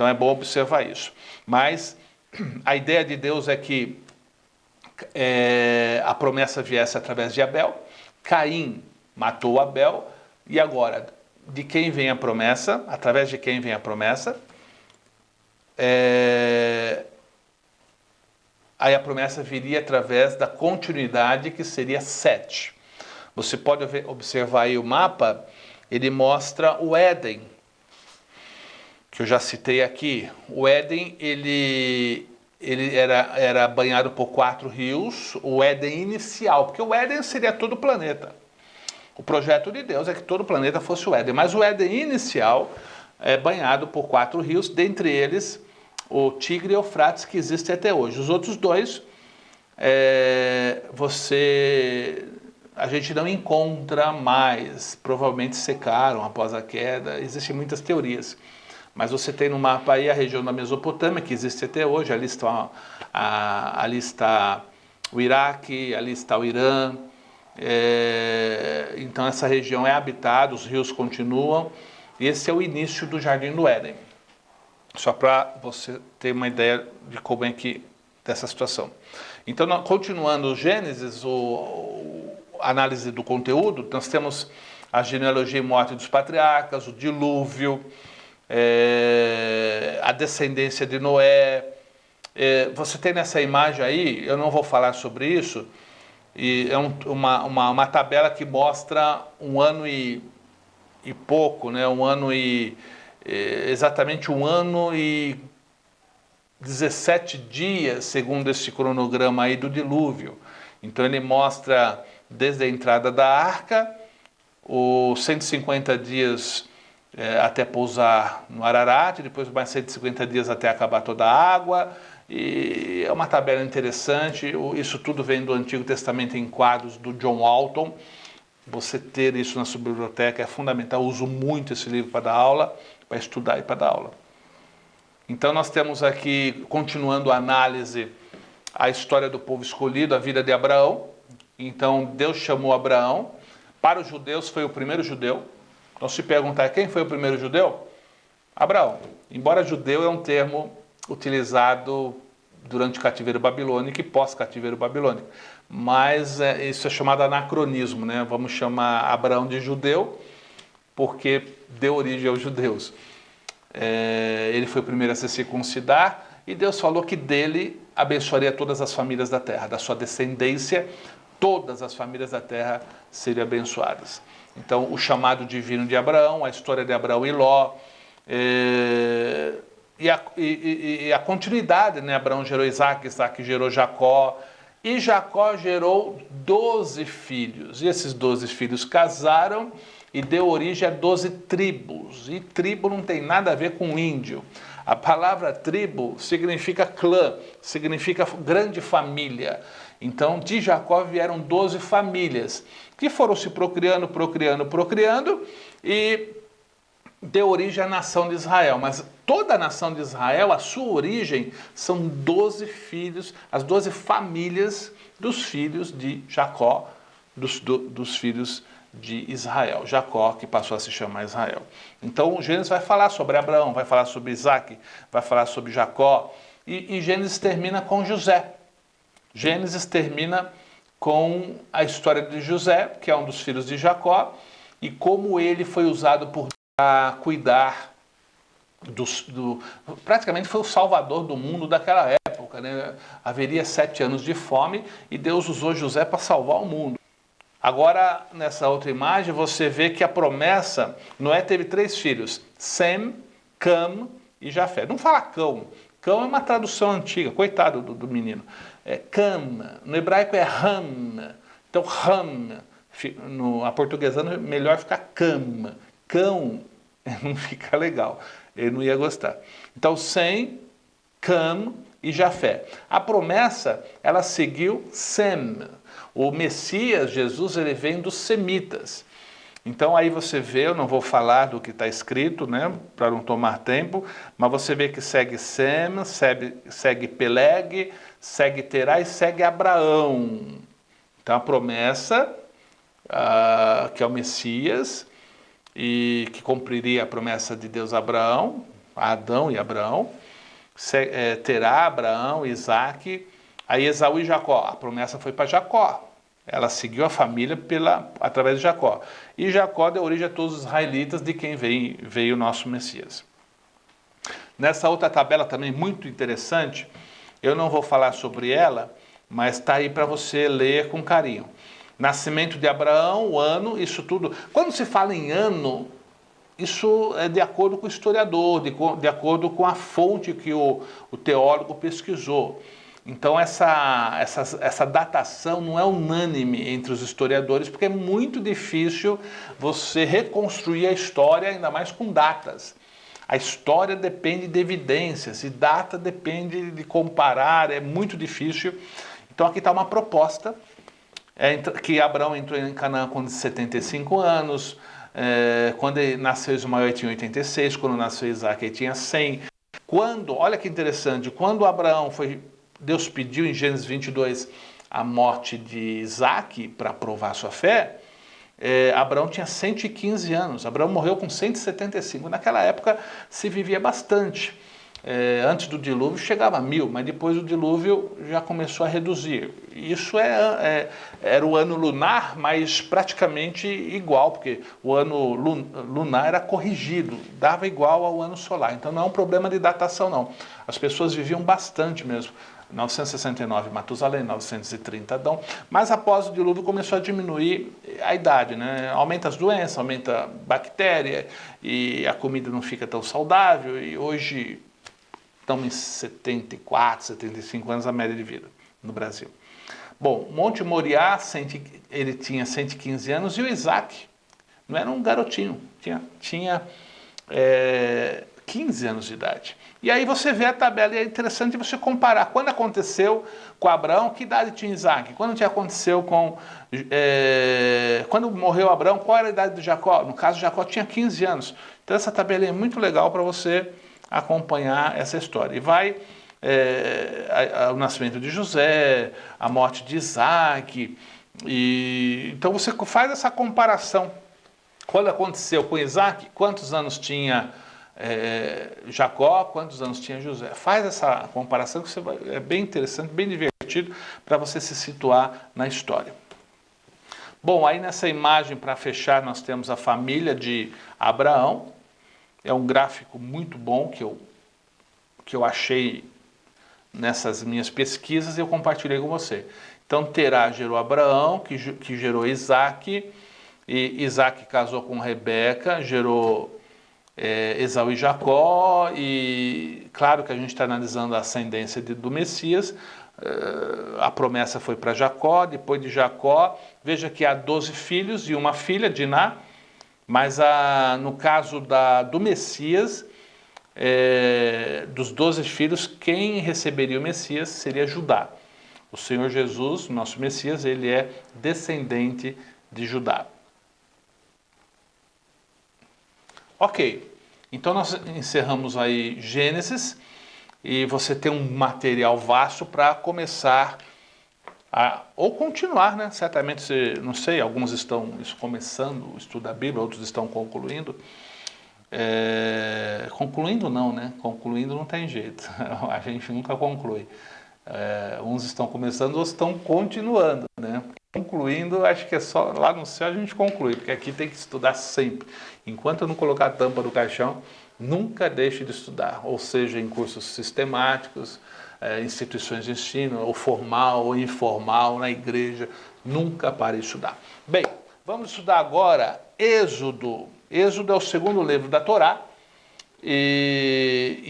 é bom observar isso. Mas a ideia de Deus é que a promessa viesse através de Abel. Caim matou Abel. E agora, de quem vem a promessa? Através de quem vem a promessa? Aí a promessa viria através da continuidade, que seria Sete. Você pode observar aí o mapa, ele mostra o Éden, que eu já citei aqui. O Éden, ele era banhado por 4 rios, o Éden inicial, porque o Éden seria todo o planeta. O projeto de Deus é que todo o planeta fosse o Éden, mas o Éden inicial é banhado por 4 rios, dentre eles o Tigre e o Eufrates, que existem até hoje. Os outros dois, a gente não encontra mais, provavelmente secaram após a queda, existem muitas teorias. Mas você tem no mapa aí a região da Mesopotâmia, que existe até hoje, ali está o Iraque, ali está o Irã. Então essa região é habitada, os rios continuam, e esse é o início do Jardim do Éden. Só para você ter uma ideia de como é que dessa situação. Então, continuando o Gênesis, a análise do conteúdo, nós temos a genealogia e morte dos patriarcas, o dilúvio, a descendência de Noé. Você tem nessa imagem aí, eu não vou falar sobre isso, e é uma tabela que mostra um ano e pouco, né? Exatamente 1 ano e 17 dias, segundo esse cronograma aí do dilúvio. Então ele mostra desde a entrada da arca, os 150 dias até pousar no Ararat, depois mais 150 dias até acabar toda a água, e é uma tabela interessante. Isso tudo vem do Antigo Testamento em quadros do John Walton. Você ter isso na sua biblioteca é fundamental. Eu uso muito esse livro para dar aula, para estudar e para dar aula. Então nós temos aqui, continuando a análise, a história do povo escolhido, a vida de Abraão. Então Deus chamou Abraão. Para os judeus foi o primeiro judeu. Então se perguntar quem foi o primeiro judeu? Abraão. Embora judeu é um termo utilizado durante o cativeiro babilônico e pós-cativeiro babilônico. Mas isso é chamado anacronismo, né? Vamos chamar Abraão de judeu, porque deu origem aos judeus. Ele foi o primeiro a se circuncidar, e Deus falou que dele abençoaria todas as famílias da terra, da sua descendência, todas as famílias da terra seriam abençoadas. Então, o chamado divino de Abraão, a história de Abraão e Ló, e a continuidade, né? Abraão gerou Isaac, Isaac gerou Jacó, e Jacó gerou 12 filhos, e esses 12 filhos casaram e deu origem a 12 tribos, e tribo não tem nada a ver com índio. A palavra tribo significa clã, significa grande família. Então, de Jacó vieram 12 famílias, que foram se procriando, e deu origem à nação de Israel. Mas toda a nação de Israel, a sua origem, são 12 filhos, as 12 famílias dos filhos de Jacó, dos filhos de Israel. Jacó, que passou a se chamar Israel. Então, o Gênesis vai falar sobre Abraão, vai falar sobre Isaac, vai falar sobre Jacó, e Gênesis termina com José. Gênesis termina com a história de José, que é um dos filhos de Jacó, e como ele foi usado por Deus para cuidar praticamente foi o salvador do mundo daquela época, né? Haveria 7 anos de fome e Deus usou José para salvar o mundo. Agora, nessa outra imagem, você vê que a promessa, Noé teve 3 filhos, Sem, Cam e Jafé. Não fala Cão. Cão é uma tradução antiga, coitado do menino. Cam, no hebraico é Ram. Então, Ram, a portuguesando, melhor ficar Cam. Cão não fica legal, ele não ia gostar. Então, Sem, Cam e Jafé. A promessa, ela seguiu Sem. O Messias, Jesus, ele vem dos semitas. Então aí você vê, eu não vou falar do que está escrito, né, para não tomar tempo, mas você vê que segue Sem, segue Peleg, segue Terá e segue Abraão. Então a promessa, que é o Messias, e que cumpriria a promessa de Deus a Abraão, Adão e Abraão, Terá, Abraão, Isaac, aí Esaú e Jacó. A promessa foi para Jacó. Ela seguiu a família através de Jacó. E Jacó deu origem a todos os israelitas, de quem veio o nosso Messias. Nessa outra tabela também muito interessante, eu não vou falar sobre ela, mas está aí para você ler com carinho. Nascimento de Abraão, o ano, isso tudo. Quando se fala em ano, isso é de acordo com o historiador, de acordo com a fonte que o teólogo pesquisou. Então essa datação não é unânime entre os historiadores, porque é muito difícil você reconstruir a história, ainda mais com datas. A história depende de evidências, e data depende de comparar, é muito difícil. Então aqui está uma proposta, que Abraão entrou em Canaã com 75 anos, quando ele nasceu Ismael ele tinha 86, quando nasceu Isaac ele tinha 100. Olha que interessante, quando Deus pediu em Gênesis 22 a morte de Isaac para provar sua fé, Abraão tinha 115 anos, Abraão morreu com 175. Naquela época se vivia bastante. Antes do dilúvio chegava a 1000, mas depois do dilúvio já começou a reduzir. Isso era o ano lunar, mas praticamente igual, porque o ano lunar era corrigido, dava igual ao ano solar. Então não é um problema de datação, não. As pessoas viviam bastante mesmo. 969 Matusalém, 930 Adão, mas após o dilúvio começou a diminuir a idade, né? Aumenta as doenças, aumenta a bactéria e a comida não fica tão saudável, e hoje estamos em 74, 75 anos a média de vida no Brasil. Bom, Monte Moriá, ele tinha 115 anos, e o Isaac não era um garotinho, tinha 15 anos de idade. E aí você vê a tabela, e é interessante você comparar. Quando aconteceu com Abraão, que idade tinha Isaac? Quando aconteceu quando morreu Abraão, qual era a idade de Jacó? No caso, Jacó tinha 15 anos. Então essa tabela é muito legal para você acompanhar essa história. E vai o nascimento de José, a morte de Isaac. Então você faz essa comparação. Quando aconteceu com Isaac, quantos anos tinha Jacó, quantos anos tinha José? Faz essa comparação, que é bem interessante, bem divertido, para você se situar na história. Bom, aí nessa imagem, para fechar, nós temos a família de Abraão. É um gráfico muito bom que eu achei nessas minhas pesquisas e eu compartilhei com você. Então Terá gerou Abraão, que gerou Isaac, e Isaac casou com Rebeca, gerou Esaú e Jacó, e claro que a gente está analisando a ascendência do Messias. A promessa foi para Jacó, depois de Jacó, veja que há 12 filhos e uma filha, Diná, mas no caso do Messias, dos 12 filhos, quem receberia o Messias seria Judá. O Senhor Jesus, nosso Messias, ele é descendente de Judá. Ok, então nós encerramos aí Gênesis, e você tem um material vasto para começar ou continuar, né? Certamente, não sei, alguns estão começando o estudo da Bíblia, outros estão concluindo. Concluindo não, né? Concluindo não tem jeito, a gente nunca conclui. Uns estão começando, outros estão continuando, né? Concluindo, acho que é só lá no céu a gente conclui, porque aqui tem que estudar sempre. Enquanto eu não colocar a tampa do caixão, nunca deixe de estudar, ou seja, em cursos sistemáticos, instituições de ensino, ou formal ou informal, na igreja, nunca pare de estudar. Bem, vamos estudar agora Êxodo. Êxodo é o segundo livro da Torá, e